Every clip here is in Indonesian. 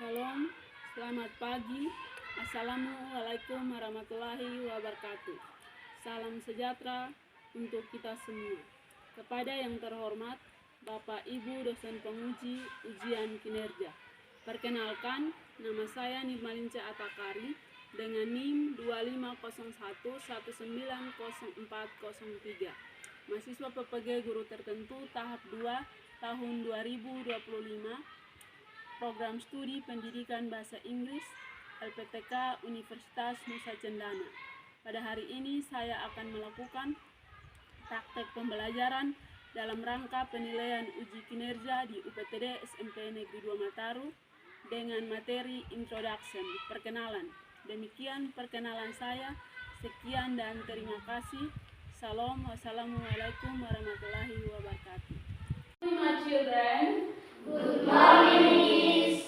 Shalom, selamat pagi. Assalamualaikum warahmatullahi wabarakatuh. Salam sejahtera untuk kita semua. Kepada yang terhormat Bapak Ibu dosen penguji ujian kinerja. Perkenalkan, nama saya Nirmalinca Atakari dengan NIM 2501190403. Mahasiswa PPG Guru Tertentu tahap 2 tahun 2025. Program Studi Pendidikan Bahasa Inggris LPTK Universitas Nusa Cendana. Pada hari ini saya akan melakukan praktek pembelajaran dalam rangka penilaian uji kinerja di UPTD SMP Negeri 2 Mataru dengan materi Introduction, perkenalan. Demikian perkenalan saya. Sekian dan terima kasih. Salam, wassalamualaikum warahmatullahi wabarakatuh. My children. Good morning, Miss.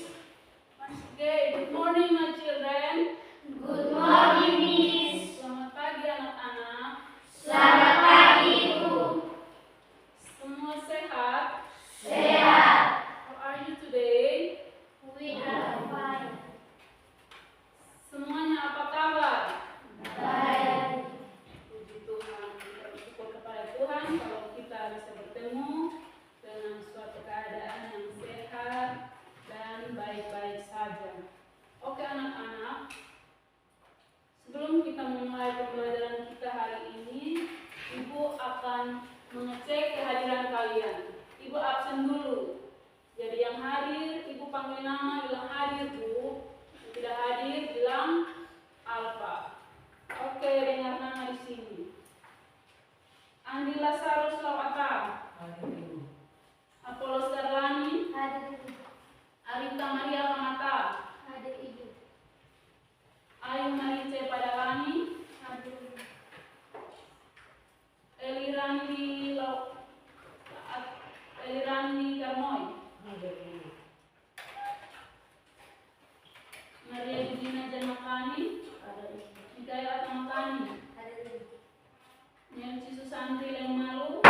Once again, good morning, my children. Good morning, Miss. Selamat pagi anak-anak. Selamat pagi, Ibu. Semua sehat? Sehat. How are you today? We are fine. Semuanya apa kabar? Baik. Puji Tuhan, kita bersyukur kepada Tuhan kalau kita bisa bertemu dengan suatu keadaan yang sehat dan baik-baik saja. Oke anak-anak, sebelum kita memulai pembelajaran kita hari ini, Ibu akan mengecek kehadiran kalian. Ibu absen dulu. Jadi yang hadir, Ibu panggil nama, bilang hadir Bu. Yang tidak hadir, bilang Alfa. Oke, dengar nama di sini. Andi Lazarus Lawata. Apollo Sterlani. Hadir, Ibu. Arita Maria Kamata. Hadir, Ibu. Ayu Marice Padalani. Hadir, Ibu. Elirandi Garmoy. Maria Yudina Janmakani. Hidayat Makani. Hadir, Ibu. Nelci Susanti Lengmalu.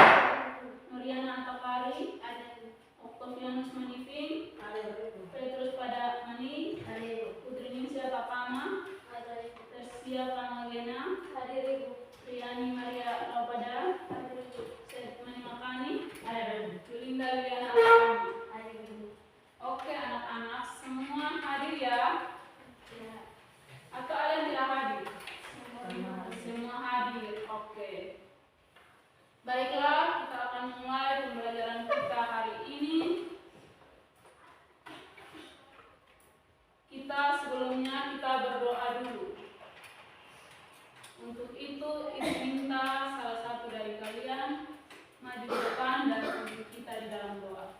Nuriana Atapari. Hadir, Ibu. Octavianus Manifin. Hadir, Ibu. Petrus Padamani. Hadir, Ibu. Putri Ningsia Tapama. Hadir, Ibu. Tersia Pramagena. Hadir, Ibu. Riani Maria Laupada. Hadir, Ibu. Setmani Makani. Hadir, Ibu. Yulinda Liliana Apani. Hadir, Ibu. Oke anak-anak, semua hadir ya? Ya. Atau ada yang tidak hadir? Semua. Semua hadir, oke. Baiklah, kita akan mulai pembelajaran kita hari ini. Sebelumnya kita berdoa dulu. Untuk itu, Ibu minta salah satu dari kalian maju ke depan dan untuk kita di dalam doa.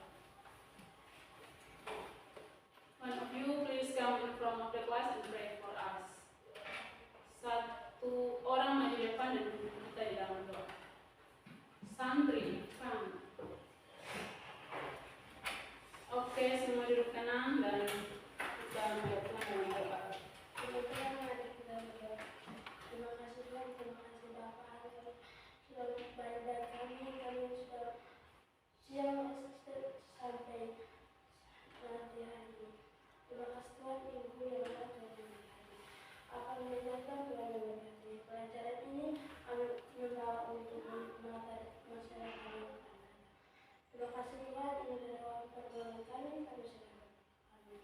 One of you please come in front of the class and pray for us. Satu orang maju di depan dan untuk kita di dalam doa. Santri, come. Oke, semua duduk tenang dan kita menghadapkan dengan doa. Terima kasih Tuhan, terima kasih Bapak sudah membayar kami sudah siang sampai nanti hari. Terima kasih Tuhan, Ibu yang ada di hari akan mendengarkan Tuhan memberkati pelajaran ini membawa untuk masyarakat yang akan ada. Terima kasih Tuhan, ini adalah pertolongan kami sedang. Amin.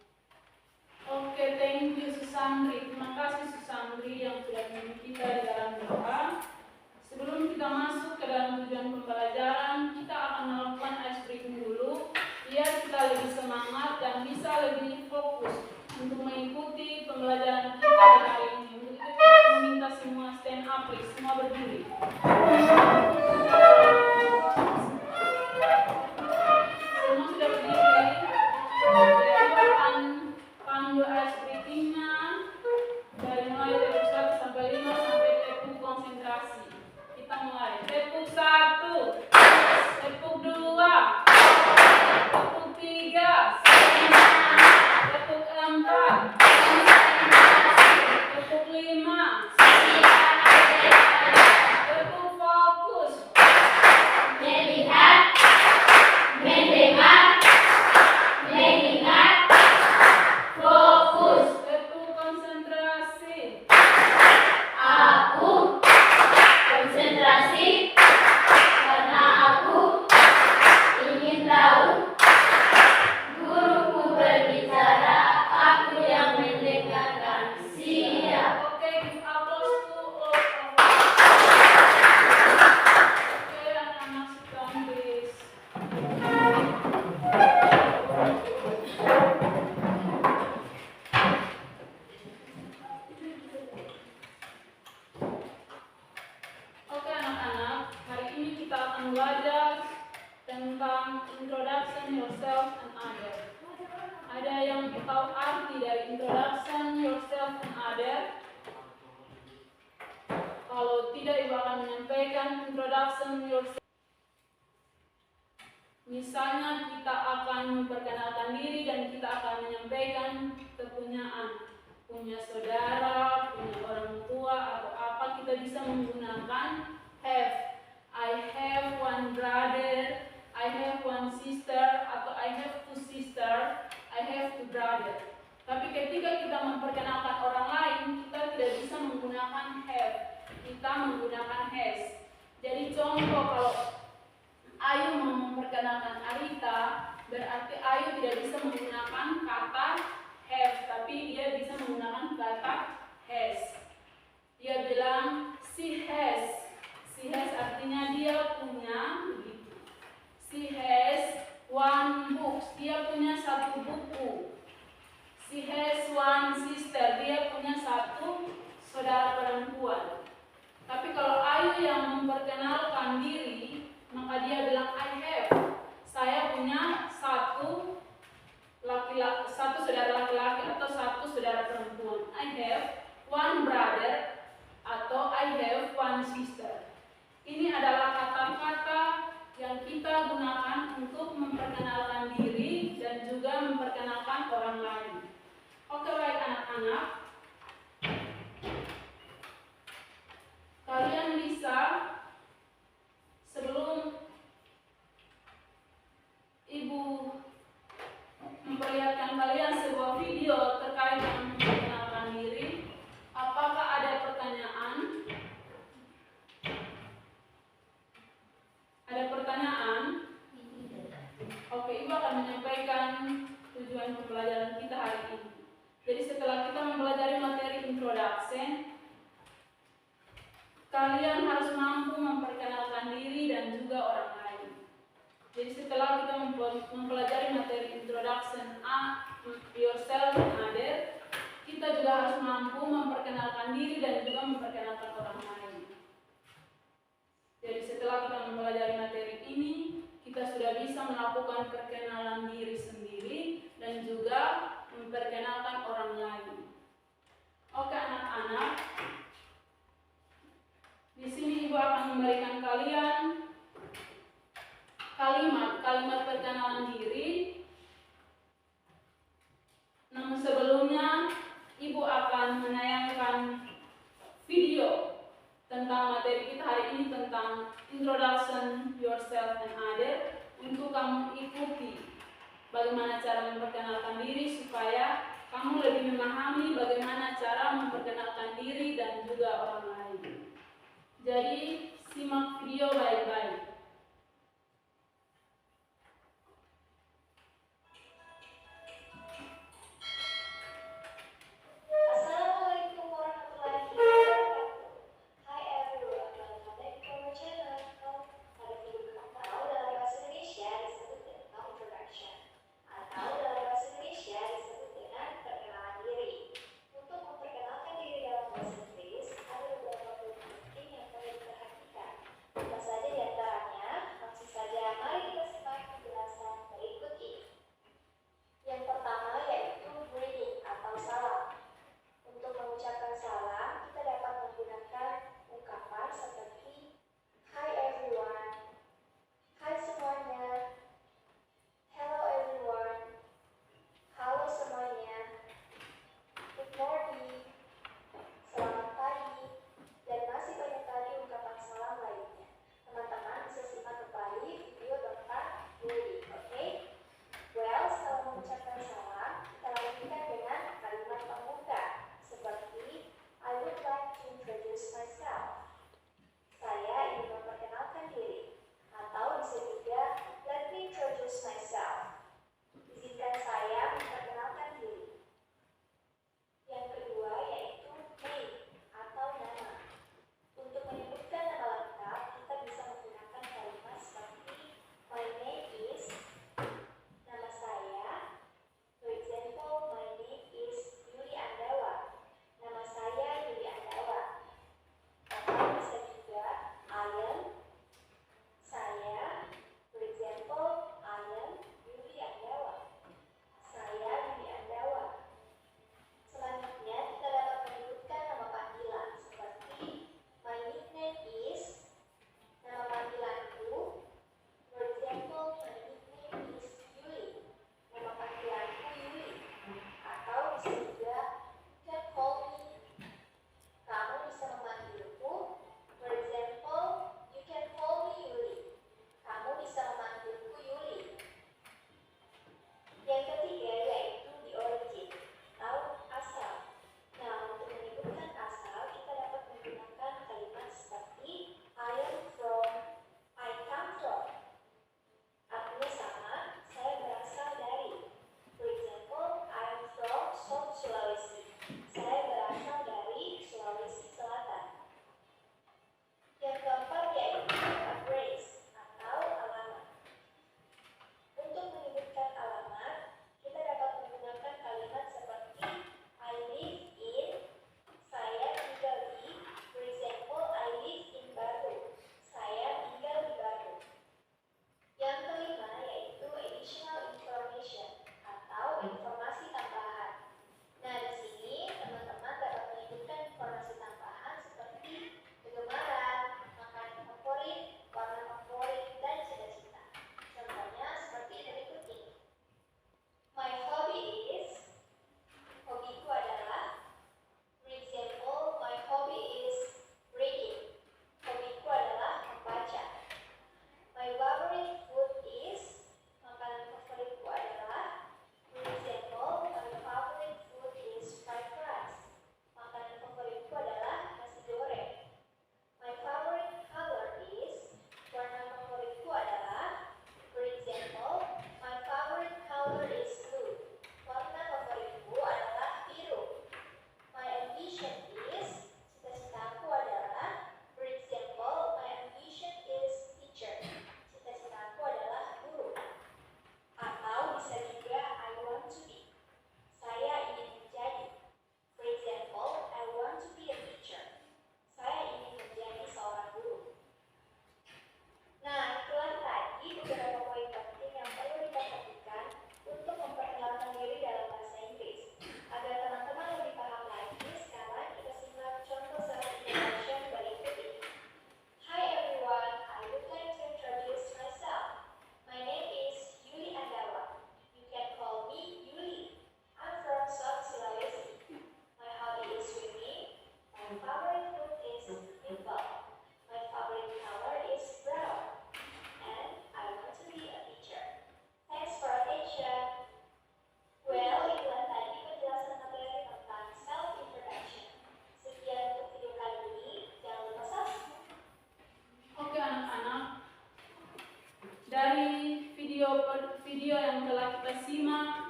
Oke, thank you Susandri. Terima kasih Susandri yang sudah menemani kita di dalam doa. Sebelum kita masuk ke dalam tujuan pembelajaran, kita akan melakukan ice breaking dulu, biar kita lebih semangat dan bisa lebih fokus untuk mengikuti pembelajaran kita di hari ini. Untuk itu kita meminta semua stand up, please. Semua berdiri. Semua sudah berdiri. Kita akan panggil ice breaking-nya dari mulai tepuk 1 sampai 5 sampai tepuk konsentrasi. Kita mulai. Tepuk 1, tepuk 2, tepuk 3, tepuk 4, tepuk 5, tepuk yourself and other. Ada yang tahu arti dari introduction yourself and other? Kalau tidak, Ibu akan menyampaikan introduction yourself. Misalnya kita akan memperkenalkan diri dan kita akan menyampaikan kepunyaan, punya saudara, punya orang tua atau apa, kita bisa menggunakan have. I have one brother, I have one sister, atau I have two sister, I have two brother. Tapi ketika kita memperkenalkan orang lain, kita tidak bisa menggunakan have, kita menggunakan has. Jadi contoh, kalau Ayu mau memperkenalkan Arita, berarti Ayu tidak bisa menggunakan kata have, tapi dia bisa menggunakan kata has. Dia bilang she has. She has artinya dia punya, begitu. She has one book, dia punya satu buku. She has one sister, dia punya satu saudara perempuan. Tapi kalau Ayu yang memperkenalkan diri, maka dia bilang I have. Saya punya satu saudara laki-laki atau satu saudara perempuan. I have one brother atau I have one sister. Ini adalah kata-kata yang kita gunakan untuk memperkenalkan diri dan juga memperkenalkan orang lain. Oke, baik anak-anak. Kalian bisa, sebelum Ibu memperlihatkan kalian sebuah video terkait dengan memperkenalkan diri, apakah ada pertanyaan? Ada pertanyaan? Oke, Ibu akan menyampaikan tujuan pembelajaran kita hari ini. Jadi setelah kita mempelajari materi introduction, kalian harus mampu memperkenalkan diri dan juga orang lain. Jadi setelah kita mempelajari materi introduction yourself and other, kita juga harus mampu memperkenalkan diri dan juga memperkenalkan orang lain. Jadi setelah kita mempelajari materi ini, kita sudah bisa melakukan perkenalan diri sendiri dan juga memperkenalkan orang lain. Oke anak-anak, di sini Ibu akan memberikan kalian kalimat perkenalan diri. Namun sebelumnya, Ibu akan menayangkan video tentang materi kita hari ini tentang introduction yourself and other, untuk kamu ikuti bagaimana cara memperkenalkan diri supaya kamu lebih memahami bagaimana cara memperkenalkan diri dan juga orang lain. Jadi simak video baik-baik. Apa saja di antara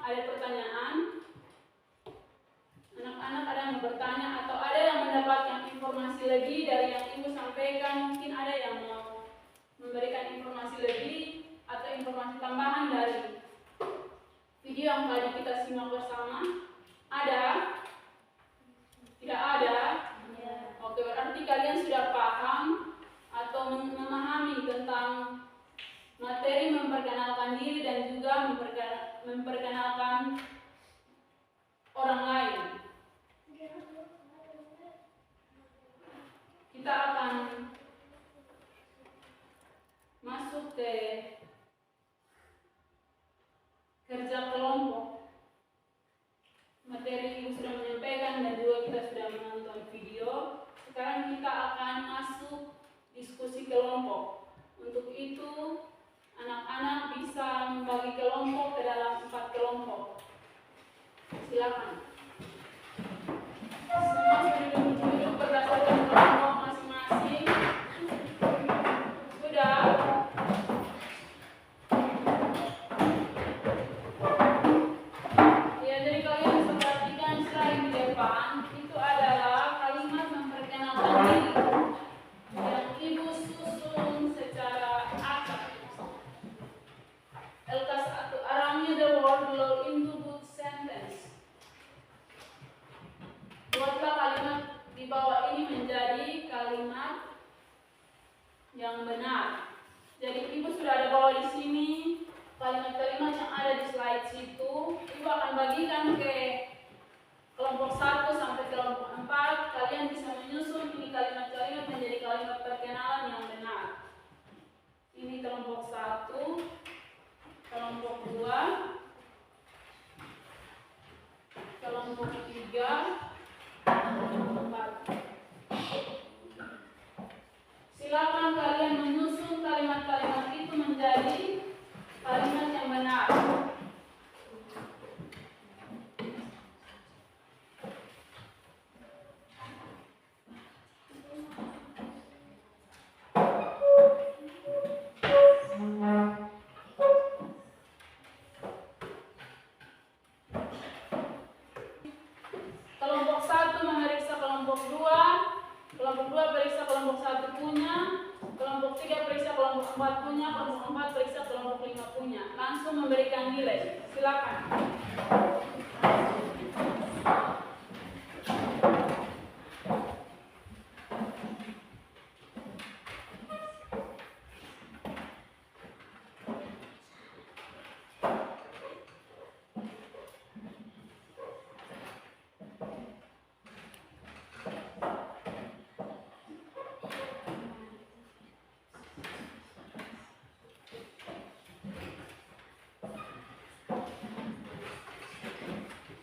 ada pertanyaan? Anak-anak ada yang bertanya atau ada yang mendapatkan informasi lebih dari yang Ibu sampaikan? Mungkin ada yang mau memberikan informasi lebih atau informasi tambahan dari video yang tadi kita simak bersama? Ada? Tidak ada? Oke, berarti kalian sudah paham atau memahami tentang materi memperkenalkan diri dan juga memperkenalkan orang lain. Kita akan masuk ke kerja kelompok. Materi Ibu sudah menyampaikan dan juga kita sudah menonton video. Sekarang kita akan masuk diskusi kelompok. Untuk itu, anak-anak bisa membagi kelompok ke dalam 4 kelompok. Silakan. Semua sudah duduk berdasarkan kelompok masing-masing. Sudah. Ya, jadi kalian bisa perhatikan slide di depan. Itu adalah kalimat memperkenalkan diri yang Ibu susun secara acak. LK1, arrange the word below into good sentence. Buatlah kalimat di bawah ini menjadi kalimat yang benar. Jadi Ibu sudah ada bawa di sini kalimat-kalimat yang ada di slide situ. Ibu akan bagikan ke kelompok 1 sampai kelompok 4. Kalian bisa menyusun ini kalimat-kalimat menjadi kalimat perkenalan yang benar. Ini kelompok 1, kelompok 2, kelompok 3, kelompok 4. Silakan kalian menyusun kalimat-kalimat itu menjadi kalimat yang benar. Kelompok 1 memeriksa kelompok 2, kelompok 2 periksa kelompok 1 punya, kelompok 3 periksa kelompok 4 punya, kelompok 4 periksa kelompok 5 punya. Langsung memberikan nilai. Silakan.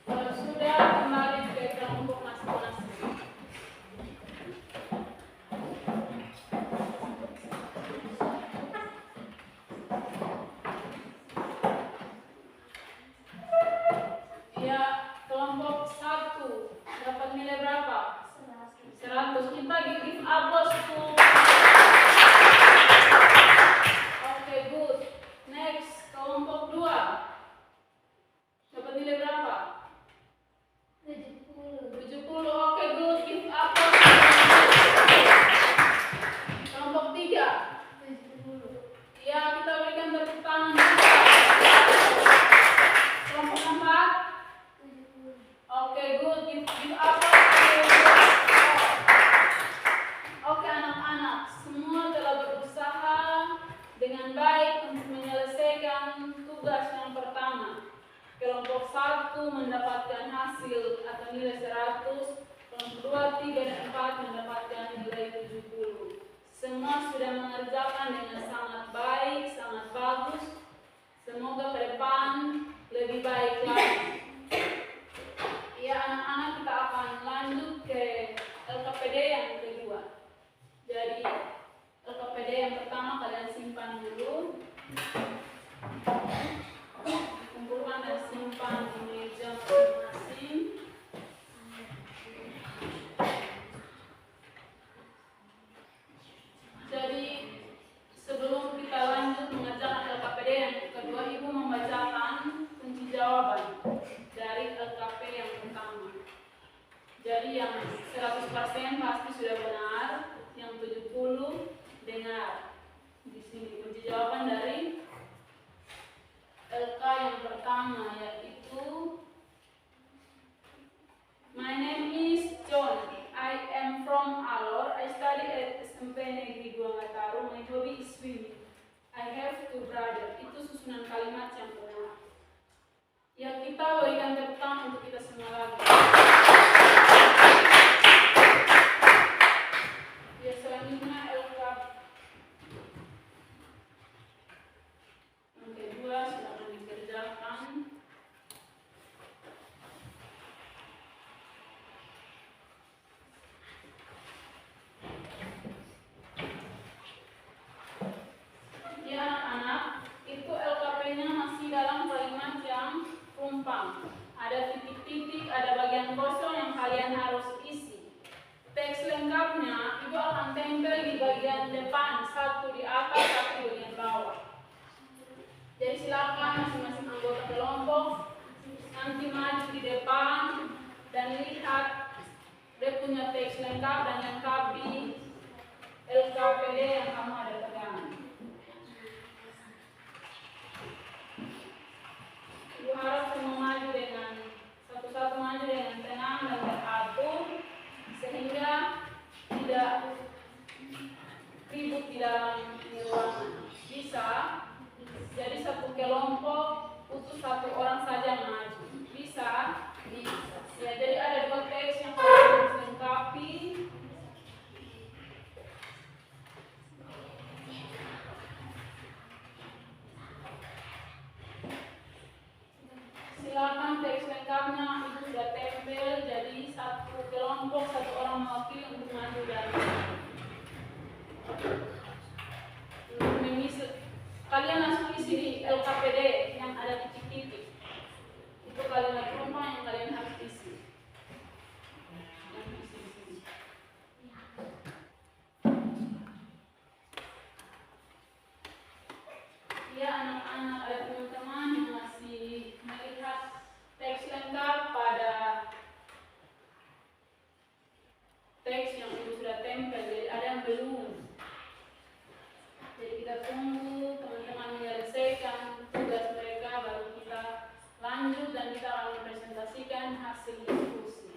Kalau sudah, kembali ke kelompok masing-masing. Ya, kelompok 1 dapat nilai berapa? 100. Kita give applause to. Oke, good. Next, kelompok 2 dapat nilai berapa? 70. Oke, good. Give applause. Kelompok 3. Ya, kita berikan tepuk tangan juga. Kelompok 4. Oke, good. Give applause. Oke, anak-anak, semua telah berusaha dengan baik untuk menyelesaikan tugas yang pertama. Kelompok 1 mendapatkan hasil atau nilai 100, kelompok 2, 3, dan 4 mendapatkan nilai 70. Semua sudah mengerjakan dengan sangat baik, sangat bagus. Semoga ke depan lebih baik lagi. Ya, anak-anak, kita akan lanjut ke LKPD yang kedua. Jadi, LKPD yang pertama kalian simpan dulu. Kumpulkan dan simpan di meja masing-masing. Jadi, sebelum kita lanjut mengerjakan LKPD yang kedua, Ibu membacakan jawaban dari LKP yang pertama. Jadi yang 100% pasti sudah benar, yang 70 benar. Di sini kunci jawaban dari LK yang pertama yaitu My name is John. I am from Alor. I study at SMP Negeri 2 Ngataru. My hobby is swimming. I have 2 brothers. Itu susunan kalimat yang benar. Ya, kita berikan tepuk tangan untuk kita semua lagi. Ya, selanjutnya LK yang kedua silakan dikerjakan. Ya anak-anak, itu LKP-nya masih dalam kalimat yang rumpang. Ada titik-titik, ada bagian kosong yang kalian harus isi. Teks lengkapnya Ibu akan tempel di bagian depan, satu di atas, satu di bagian bawah. Jadi silakan masing-masing anggota kelompok nanti maju di depan dan lihat dia punya teks lengkap dan lengkapi LKPD yang kamu ada pegangan. Ibu harap semua maju dengan satu-satu maju dengan tenang dan teratur sehingga tidak ribut di dalam ruangan. Bisa jadi satu kelompok utus satu orang saja maju. Bisa? Bisa. Ya, jadi ada 2 teks yang harus dilengkapi. Silakan teks lengkapnya itu sudah tempel, jadi satu kelompok satu orang mewakili untuk maju dan untuk mengisi. Kalian langsung isi di LKPD yang ada titik-titik. Itu kalimat rumah yang kalian harus isi. Yang isi di sini. Ya anak-anak, ada teman-teman yang masih melihat teks lengkap pada teks yang itu sudah tempel, jadi ada yang belum. Jadi kita tunggu teman-teman menyelesaikan tugas mereka, baru kita lanjut dan kita akan mempresentasikan hasil diskusi.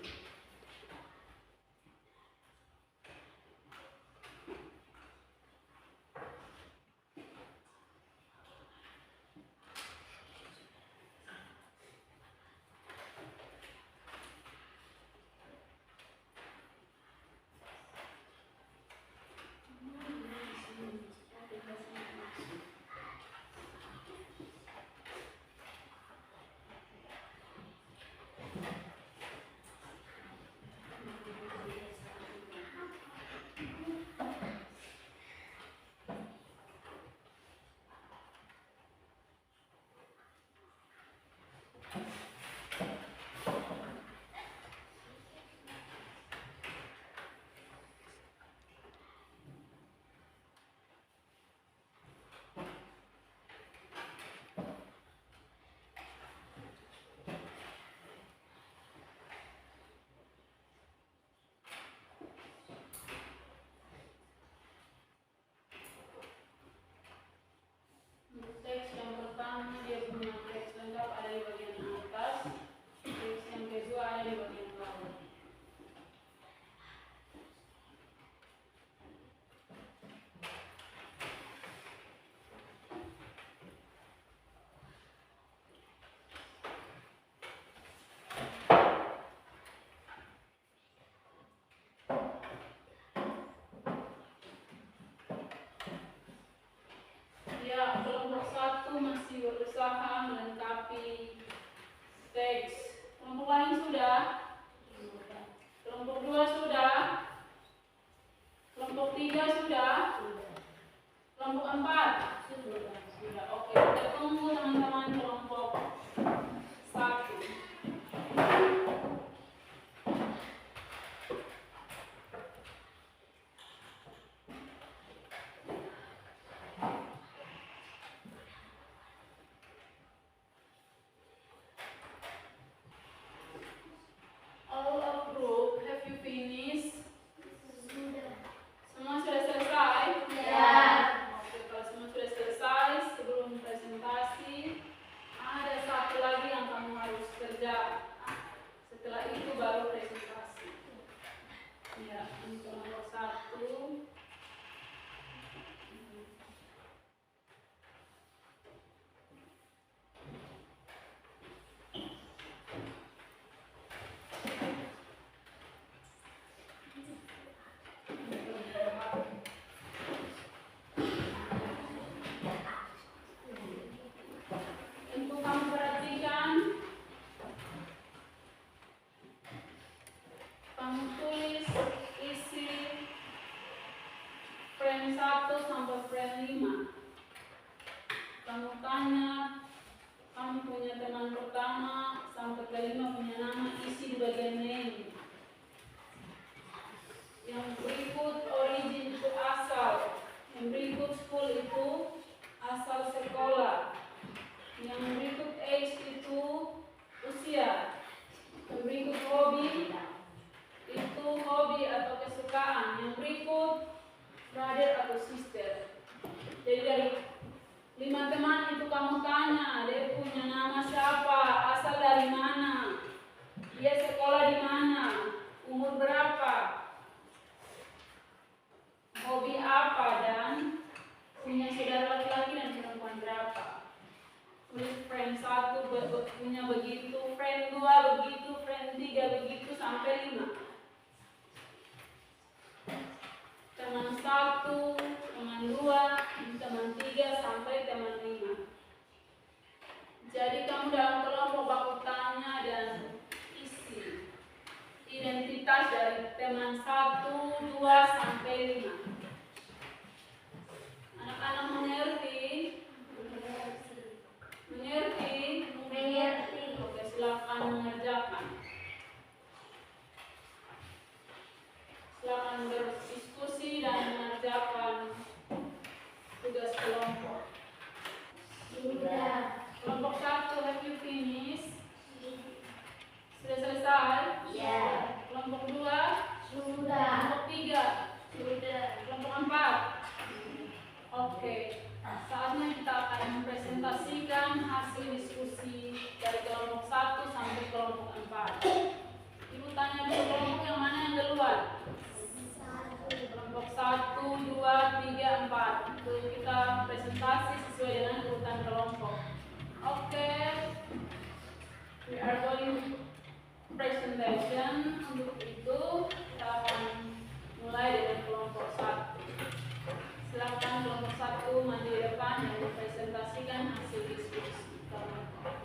Teks yang pertama dia punya teks lengkap ada di bagian atas, teks yang kedua ada di bagian bawah. Ya, kelompok 1 masih berusaha melengkapi teks. Kelompok lain sudah? Kelompok 2 sudah? Kelompok 3 sudah? Kelompok 4? Sudah. Oke, kita tunggu teman-teman kelompok 1. Setelah itu baru presentasi. Ya, untuk nomor 1. Untuk kamu perhatikan, kamu tulis isi frame 1 sampai frame 5. Kamu tanya, kamu punya teman pertama sampai kelima punya nama, isi di bagian name. Yang berikut origin itu asal, yang berikut school itu asal sekolah, yang berikut age itu usia, yang berikut hobi itu hobi atau kesukaan, yang berikut brother atau sister. Jadi dari 5 teman itu kamu tanya, dia punya nama siapa, asal dari mana, dia sekolah di mana, umur berapa, hobi apa, dan punya saudara laki-laki dan perempuan berapa. Tulis frame 1 punya begitu, frame 2 begitu, frame 3 begitu sampai 5. Teman 1, teman 2, teman 3 sampai teman 5. Jadi kamu dalam kelompok baku tanya dan isi identitas dari teman 1, 2 sampai 5. Anak-anak mengerti? Mengerti? Mengerti. Oke, silakan mengerjakan. Silakan berdiskusi dan mengerjakan tugas kelompok. Sudah. Kelompok 1, have you finished? Sudah selesai? Ya. Kelompok 2? Sudah. Kelompok 3? Sudah. Kelompok 4? Oke, saatnya kita akan mempresentasikan hasil diskusi dari kelompok 1 sampai kelompok 4. Ibu tanya dulu kelompok yang mana yang duluan? Kelompok 1, 2, 3, 4. Itu kita presentasi sesuai dengan urutan kelompok. Oke, we are going presentation. Untuk itu kita akan mulai dengan kelompok 1. Silakan kelompok 1 maju di depan dan mempresentasikan hasil diskusi kelompok.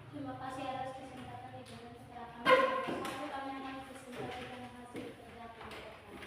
Terima kasih atas kesempatan yang diberikan kepada kami. Kami akan presentasikan hasil kerja kelompok kami.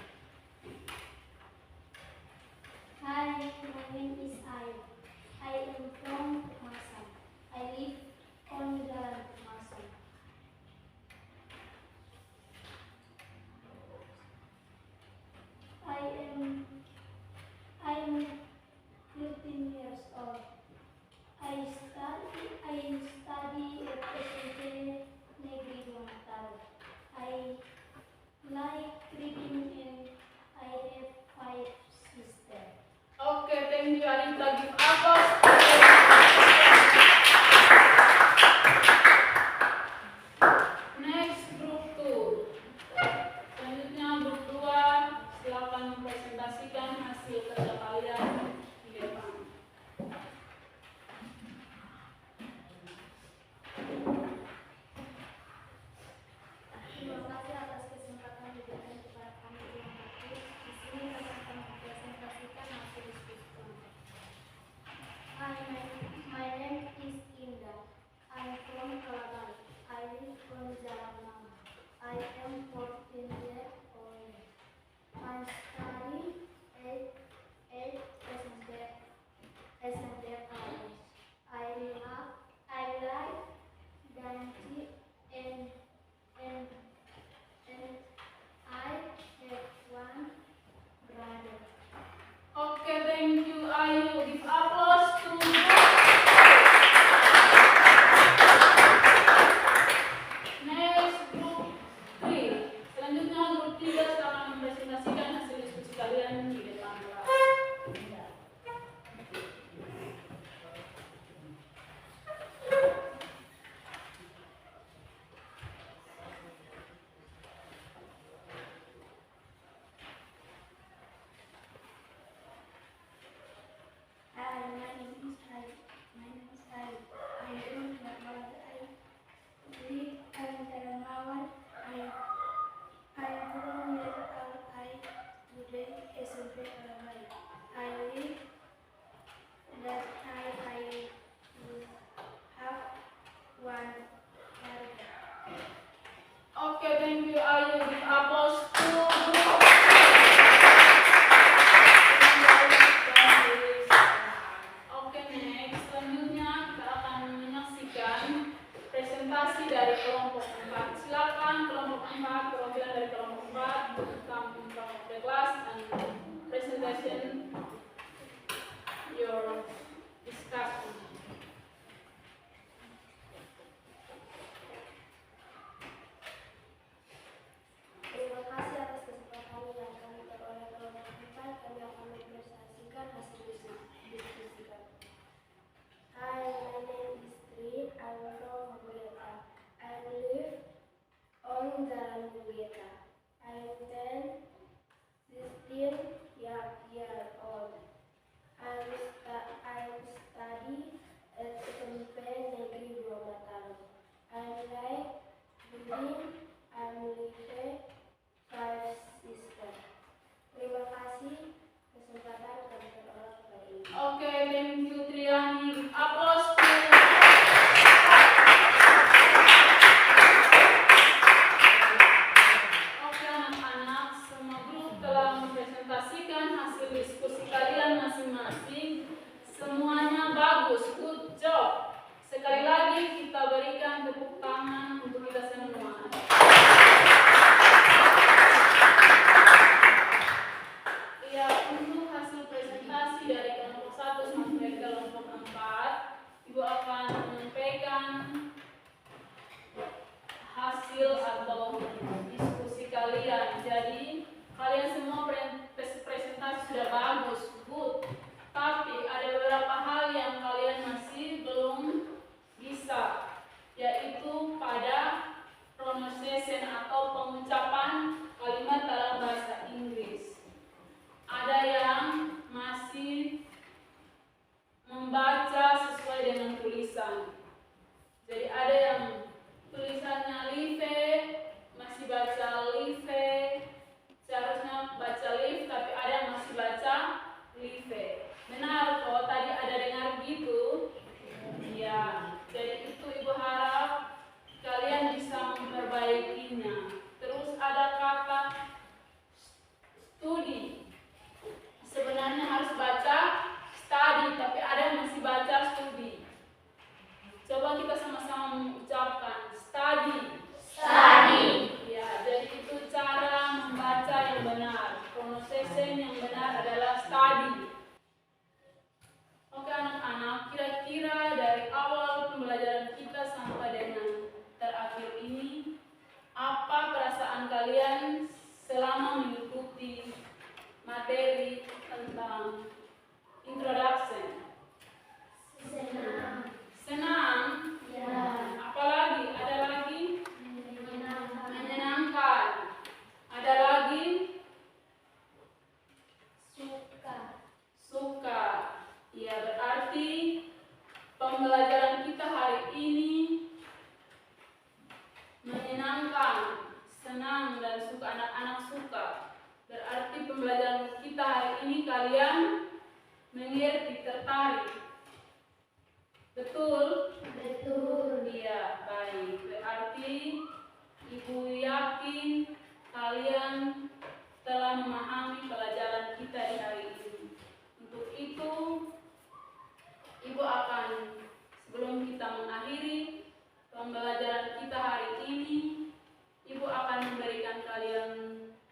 I'm 10, 16 years old. I study at SMP Negeri Dua Mataram. I'm like Budin, I'm Live, 5 sister. Terima kasih kesempatan kami orang tua ini. Oke, thank you Triani. Give applause to Oke anak-anak, semua grup telah mempresentasikan hasil diskusi kalian masing-masing. Semuanya bagus, good job. Sekali lagi kita berikan tepuk tangan untuk kita semua. Ya, untuk hasil presentasi dari kelompok 1 sampai kelompok 4, Ibu akan menyampaikan hasil atau diskusi kalian. Jadi kalian semua presentasi sudah bagus, good. Tapi ada beberapa hal yang kalian masih belum bisa, yaitu pada pronunciation atau pengucapan kalimat dalam bahasa Inggris. Ada yang masih membaca sesuai dengan tulisan. Jadi ada yang tulisannya live, masih baca live, seharusnya baca live, tapi ada yang masih baca live. Benar kok, tadi ada dengar gitu? Ya, jadi itu Ibu harap kalian bisa memperbaikinya. Terus ada kata studi. Sebenarnya harus baca study, tapi ada yang masih baca studi. Coba kita sama-sama mengucapkan study. Study. Ya, jadi itu cara membaca yang benar. Pronunciation yang benar adalah study. Oke anak-anak, kira-kira dari awal pembelajaran kita sampai dengan terakhir ini, apa perasaan kalian selama mengikuti materi tentang introduction? Senang. Senang? Ya. Apalagi? Ada lagi? Menyenangkan. Menyenangkan. Ada lagi? Suka. Suka. Ya, berarti pembelajaran kita hari ini menyenangkan, senang, dan suka. Anak-anak suka. Berarti pembelajaran kita hari ini kalian mengerti, tertarik. Betul? Betul. Iya, baik. Berarti Ibu yakin kalian telah memahami pelajaran kita di hari ini. Untuk itu, Ibu akan, sebelum kita mengakhiri pembelajaran kita hari ini, Ibu akan memberikan kalian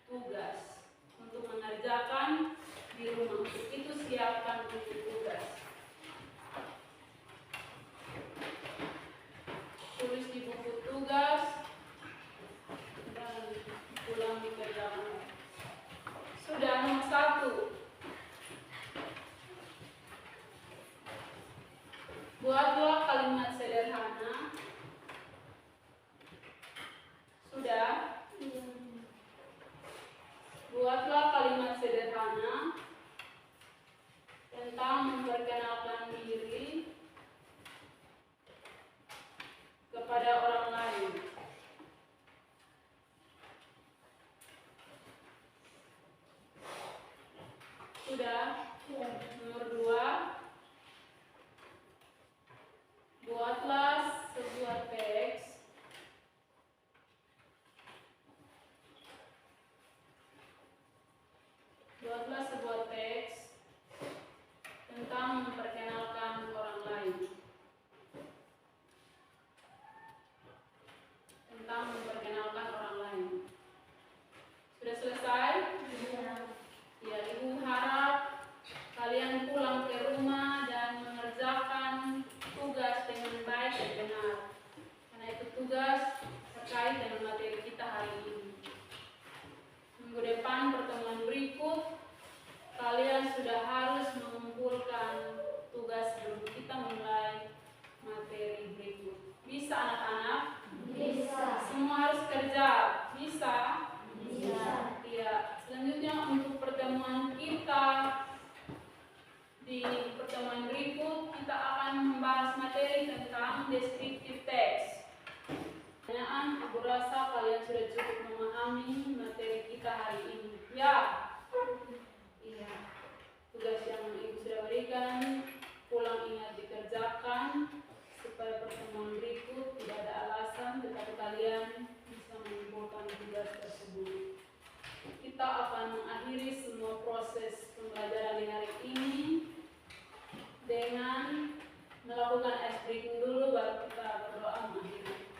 tugas untuk mengerjakan di rumah. Untuk itu siapkan buku tugas. Tulis di buku tugas dan pulang dikerjakan. Sudah, nomor 1. Buatlah kalimat sederhana. Sudah? Buatlah kalimat sederhana tentang memperkenalkan diri kepada orang lain. Sudah? Nomor 2. Buatlah sebuah teks tentang memperkenalkan orang lain. kita akan mengakhiri semua proses pembelajaran di hari ini dengan melakukan ice breaking dulu, baru kita berdoa mengakhiri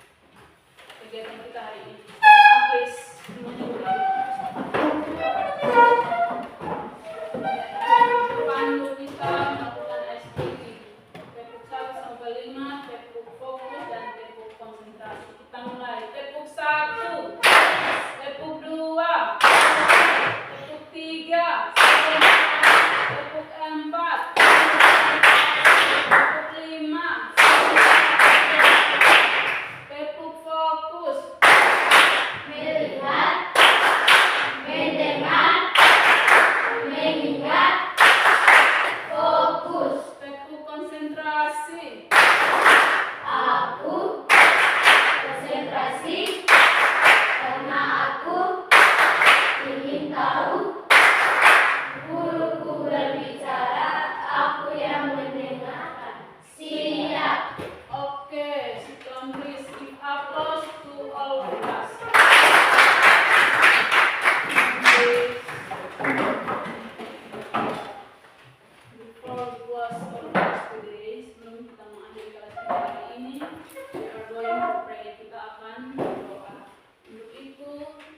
kegiatan kita hari ini. Please, semuanya berdiri. Pandu kita melakukan ice breaking. Tepuk 1 sampai 5, tepuk fokus dan tepuk konsentrasi. Kita mulai. Tepuk 1, tepuk 2, tepuk 3, tepuk 4, tepuk 5, tepuk fokus. Melihat, mendengar, mengingat, fokus. Tepuk konsentrasi. Aku konsentrasi karena aku ingin tahu. Guruku berbicara, aku yang mendengarkan. Siap. Okay, sit down please. Give applause to all of us. Before we close our class today, sebelum kita mengakhiri kelas kita hari ini, we are going to pray. Kita akan berdoa. Untuk itu,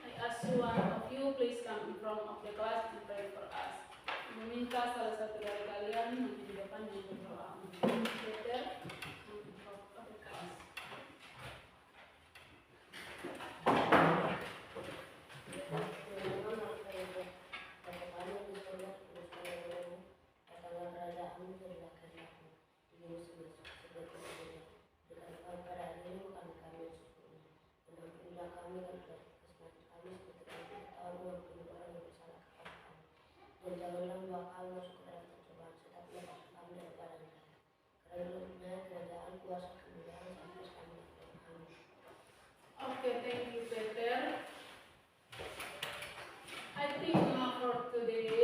I ask you one of you, please come in front of the class and pray for us. Meminta salah satu dari kalian maju di depan dan berdoa. Peter, in front of the class. Okay, thank you, Peter. I think enough for today.